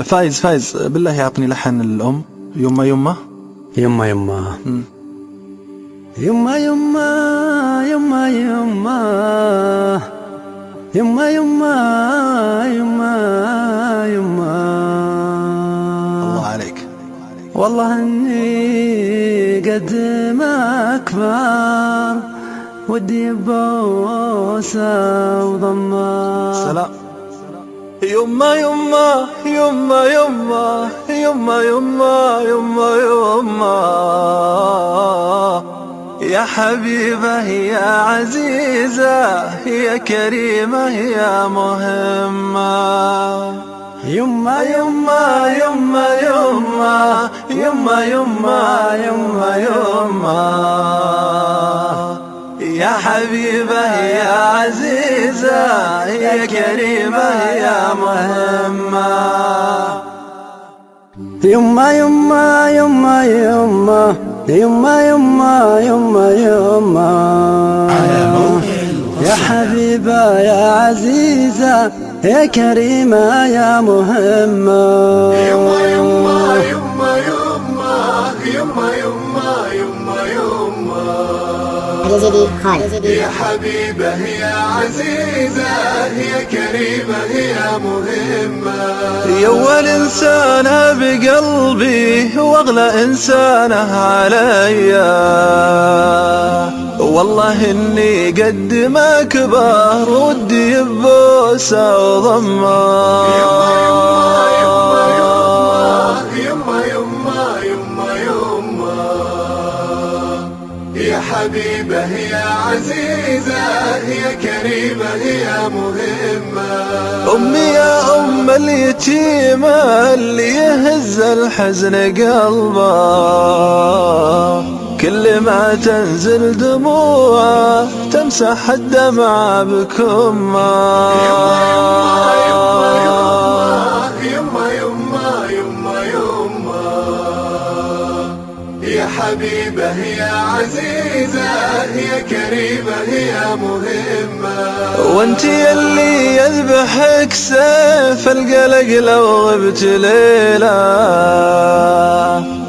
فايز بالله اعطني لحن الأم. يما يما يما يما يما يما يما يما يما يما يما يما. الله عليك. والله اني قد ما اكبر ودي بوسه وضمه. سلام. يما يما يما يما يما يما يما يما يا حبيبة يا عزيزة يا كريمة يا مهمة. يما يما يما يما يما يما يما يما يا حبيبة يا عزيزة يا كريمة يا مهمة. يما يما يما يما يما يما يما يما يا حبيبة يا عزيزة يا كريمة يا مهمة. يما يما يما يما يما يما يما يما يا حبيبة يا عزيزة يا كريمة يا مهمة. يا أول إنسانة بقلبي وأغلى إنسانة عليا. والله إني قد ما كبر ودي ببوسة وضمة. يا حبيبة يا عزيزة يا كريمة يا مهمة. أمي يا أم اليتيمة اللي يهز الحزن قلبه كل ما تنزل دموعه تمسح الدمعة بكمه. يا حبيبة يا عزيزة يا كريمة يا مهمة. وانتي اللي يذبحك سيف القلق لو غبت ليلة.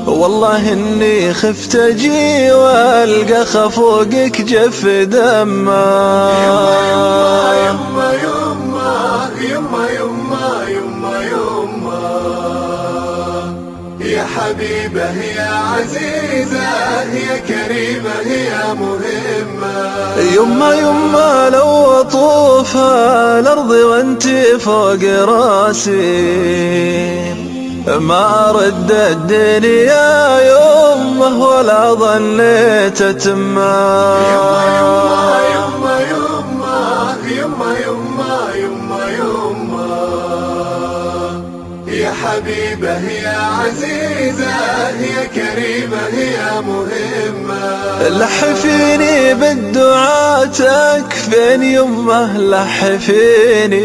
والله اني خفت اجي والقى خفوقك جف دمه. يما يما يما يما يما يما يما يا حبيبة يا عزيزة يا كريمة يا مهمة. يما يما لو اطوف الارض وانتي فوق راسي ما ارد الدنيا يمه ولا ظنيت اتمه. يما يما يما يما يما يما يما يا حبيبة يا عزيزة يا كريمة يا مهمة. لحفيني بالدعاء تكفين يمه لحفيني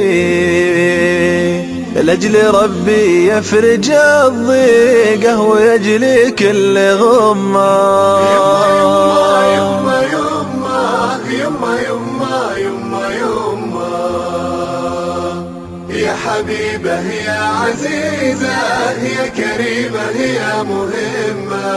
لأجل ربي يفرج الضيقة ويجلي كل غمة. يما يما يما يما يما يما يا حبيبة يا عزيزة يا كريمة يا مهمة.